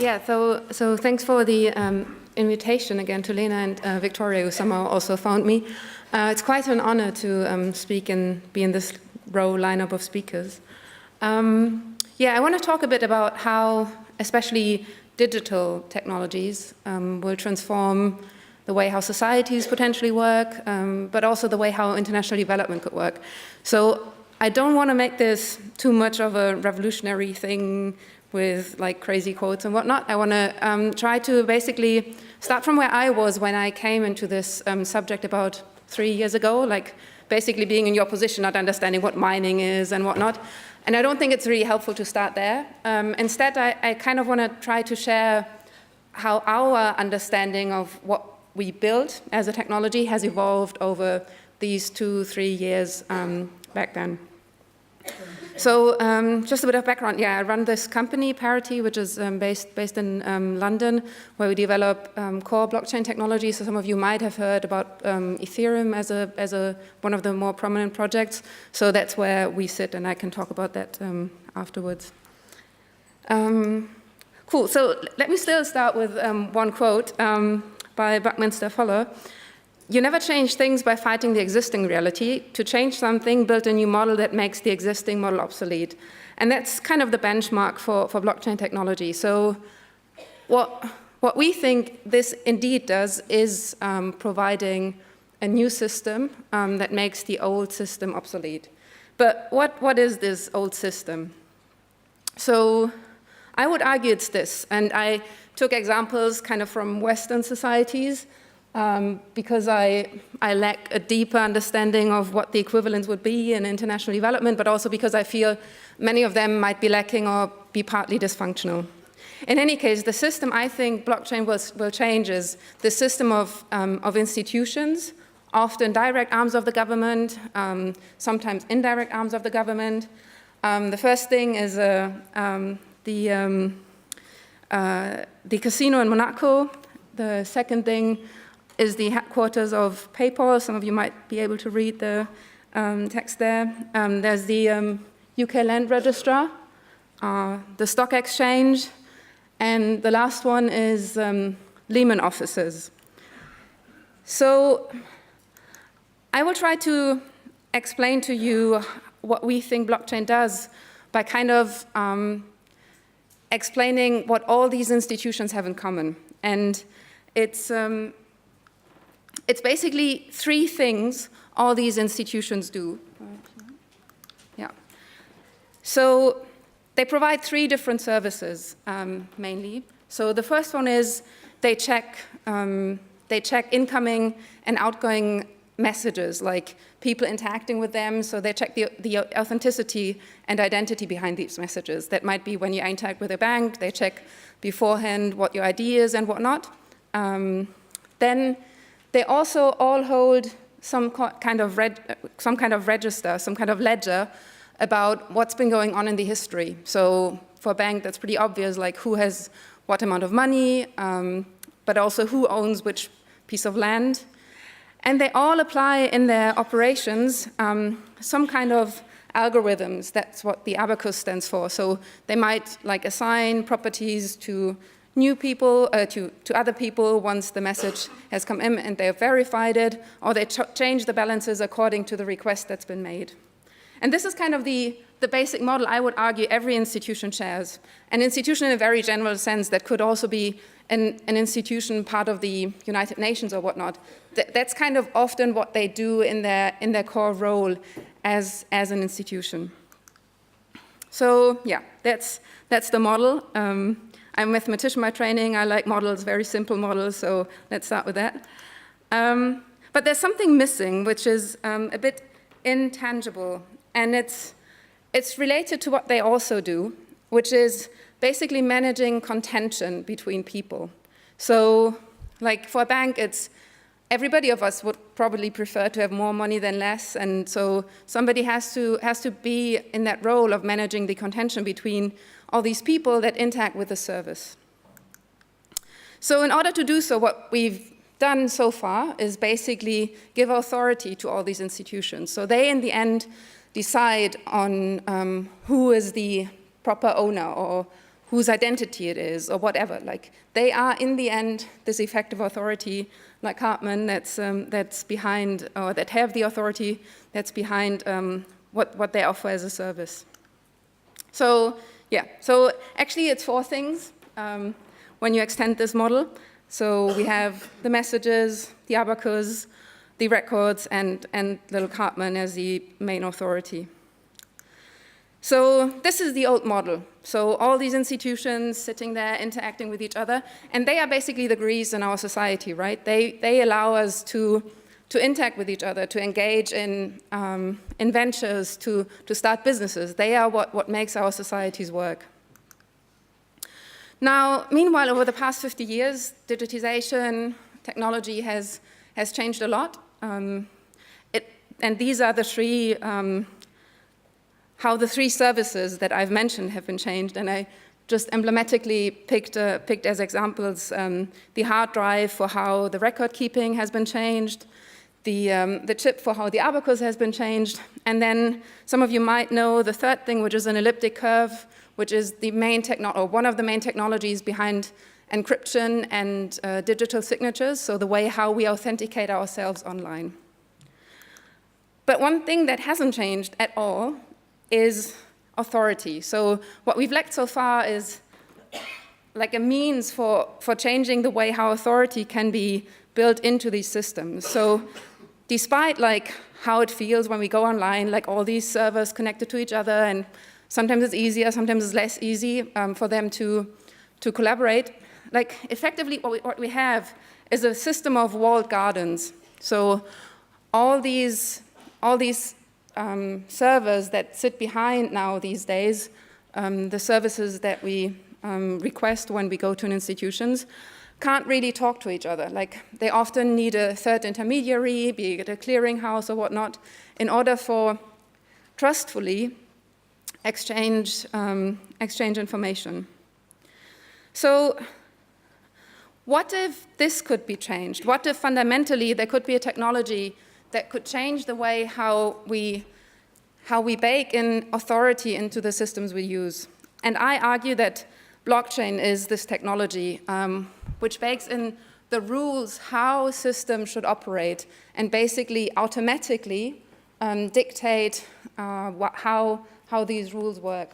Yeah, so thanks for the invitation again to Lena and Victoria, who somehow also found me. It's quite an honor to speak and be in this lineup of speakers. Yeah, I want to talk a bit about how, especially digital technologies, will transform the way how societies potentially work, but also the way how international development could work. So I don't want to make this too much of a revolutionary thing with like crazy quotes and whatnot. I want to try to basically start from where I was when I came into this subject about 3 years ago, like basically being in your position, not understanding what mining is and whatnot. And I don't think it's really helpful to start there. Instead, I kind of want to try to share how our understanding of what we built as a technology has evolved over these 2-3 years back then. So just a bit of background. Yeah, I run this company, Parity, which is based in London, where we develop core blockchain technology. So some of you might have heard about Ethereum as one of the more prominent projects. So that's where we sit, and I can talk about that afterwards. Cool. So let me still start with one quote by Buckminster Fuller. You never change things by fighting the existing reality. To change something, build a new model that makes the existing model obsolete. And that's kind of the benchmark for blockchain technology. So what we think this indeed does is providing a new system that makes the old system obsolete. But what is this old system? So I would argue it's this. And I took examples kind of from Western societies, because I lack a deeper understanding of what the equivalence would be in international development, but also because I feel many of them might be lacking or be partly dysfunctional. In any case, the system I think blockchain will change is the system of institutions, often direct arms of the government, sometimes indirect arms of the government. The first thing is the casino in Monaco. The second thing is the headquarters of PayPal. Some of you might be able to read the text there. There's the UK Land Registrar, the stock exchange, and the last one is Lehman offices. So I will try to explain to you what we think blockchain does by kind of explaining what all these institutions have in common. And it's basically 3 things all these institutions do. Yeah. So they provide 3 different services, mainly. So the first one is they check incoming and outgoing messages, like people interacting with them. So they check the authenticity and identity behind these messages. That might be when you interact with a bank, they check beforehand what your ID is and whatnot. Then they also all hold some kind of register, some kind of ledger about what's been going on in the history. So for a bank, that's pretty obvious, like who has what amount of money, but also who owns which piece of land. And they all apply in their operations some kind of algorithms. That's what the abacus stands for. So they might like assign properties to new people, to other people once the message has come in and they've verified it, or they change the balances according to the request that's been made. And this is kind of the basic model I would argue every institution shares. An institution in a very general sense that could also be an institution part of the United Nations or whatnot. That's kind of often what they do in their core role as an institution. So yeah, that's the model. I'm a mathematician by training. I like models, very simple models, so let's start with that. But there's something missing, which is a bit intangible, and it's related to what they also do, which is basically managing contention between people. So like for a bank, everybody of us would probably prefer to have more money than less, and so somebody has to be in that role of managing the contention between all these people that interact with the service. So in order to do so, what we've done so far is basically give authority to all these institutions. So they, in the end, decide on who is the proper owner or whose identity it is or whatever. Like, they are, in the end, this effective authority, like Hartman, that's behind, or that have the authority that's behind what they offer as a service. So, yeah, so actually it's 4 things when you extend this model. So we have the messages, the abacus, the records, and little Cartman as the main authority. So this is the old model. So all these institutions sitting there interacting with each other, and they are basically the Greece in our society, right? They allow us to interact with each other, to engage in ventures, to start businesses. They are what makes our societies work. Now, meanwhile, over the past 50 years, digitization, technology has changed a lot. And these are the 3, how the 3 services that I've mentioned have been changed. And I just emblematically picked as examples the hard drive for how the record keeping has been changed, the chip for how the abacus has been changed, and then some of you might know the 3rd thing, which is an elliptic curve, which is the main one of the main technologies behind encryption and digital signatures, so the way how we authenticate ourselves online. But one thing that hasn't changed at all is authority. So what we've lacked so far is like a means for changing the way how authority can be built into these systems. So despite like how it feels when we go online, like all these servers connected to each other, and sometimes it's easier, sometimes it's less easy for them to collaborate. Like, effectively, what we have is a system of walled gardens. So all these servers that sit behind now these days, the services that we request when we go to an institutions, can't really talk to each other. Like, they often need a 3rd intermediary, be it a clearinghouse or whatnot, in order for trustfully exchange information. So what if this could be changed? What if fundamentally there could be a technology that could change the way how we bake in authority into the systems we use? And I argue that blockchain is this technology which bakes in the rules how systems should operate and basically automatically dictate how these rules work.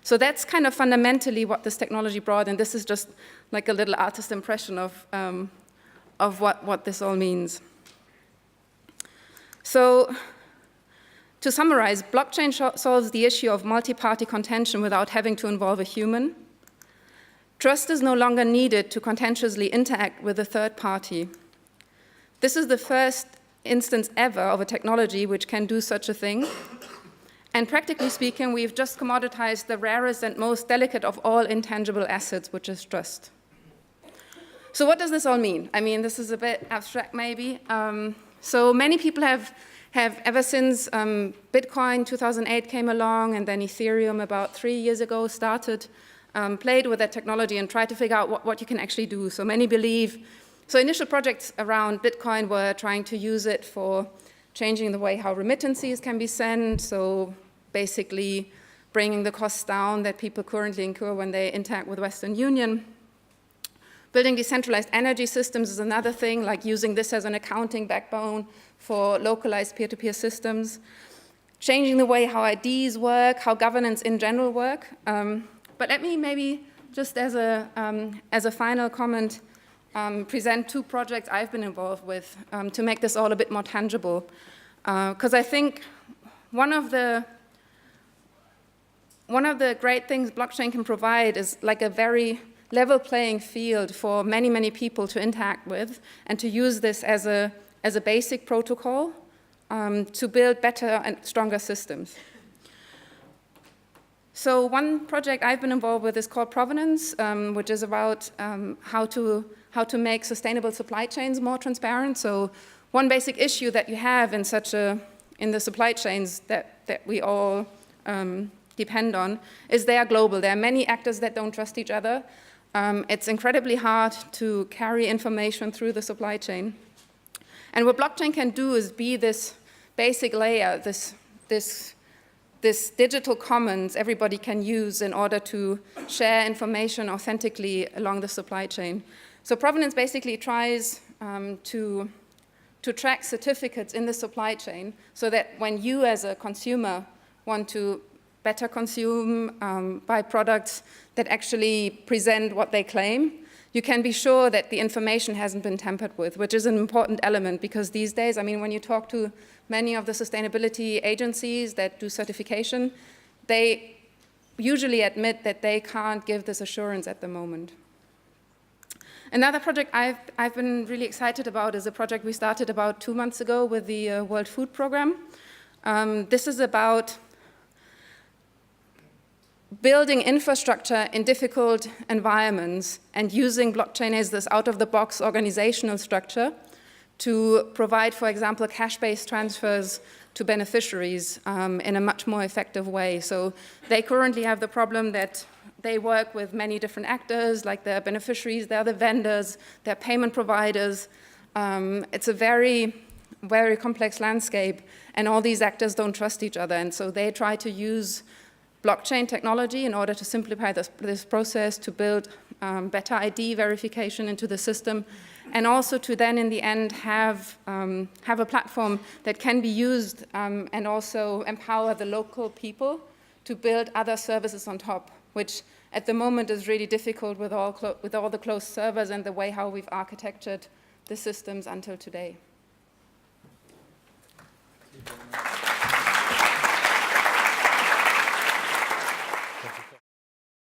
So that's kind of fundamentally what this technology brought, and this is just like a little artist impression of what this all means. So to summarize, blockchain solves the issue of multi-party contention without having to involve a human. Trust is no longer needed to contentiously interact with a third party. This is the first instance ever of a technology which can do such a thing. And practically speaking, we've just commoditized the rarest and most delicate of all intangible assets, which is trust. So what does this all mean? I mean, this is a bit abstract maybe. So many people have ever since Bitcoin 2008 came along, and then Ethereum about 3 years ago started, played with that technology and tried to figure out what you can actually do. So many believe, so initial projects around Bitcoin were trying to use it for changing the way how remittances can be sent, so basically bringing the costs down that people currently incur when they interact with Western Union. Building decentralized energy systems is another thing, like using this as an accounting backbone for localized peer-to-peer systems. Changing the way how IDs work, how governance in general work. But let me maybe just as a final comment present 2 projects I've been involved with to make this all a bit more tangible. Because I think one of the great things blockchain can provide is like a very level playing field for many, many people to interact with and to use this as a basic protocol to build better and stronger systems. So one project I've been involved with is called Provenance, which is about how to make sustainable supply chains more transparent. So one basic issue that you have in the supply chains that we all depend on is they are global. There are many actors that don't trust each other. It's incredibly hard to carry information through the supply chain. And what blockchain can do is be this basic layer, this this digital commons everybody can use in order to share information authentically along the supply chain. So provenance basically tries to track certificates in the supply chain so that when you as a consumer want to better consume, buy products that actually present what they claim, you can be sure that the information hasn't been tampered with, which is an important element because these days, I mean, when you talk to many of the sustainability agencies that do certification, they usually admit that they can't give this assurance at the moment. Another project I've been really excited about is a project we started about 2 months ago with the World Food Programme. This is about building infrastructure in difficult environments and using blockchain as this out-of-the-box organizational structure to provide, for example, cash-based transfers to beneficiaries in a much more effective way. So they currently have the problem that they work with many different actors, like their beneficiaries, they're the vendors, they're payment providers. It's a very, very complex landscape, and all these actors don't trust each other, and so they try to use blockchain technology in order to simplify this process, to build better ID verification into the system, and also to then, in the end, have a platform that can be used and also empower the local people to build other services on top, which at the moment is really difficult with all the closed servers and the way how we've architectured the systems until today. Thank you very much.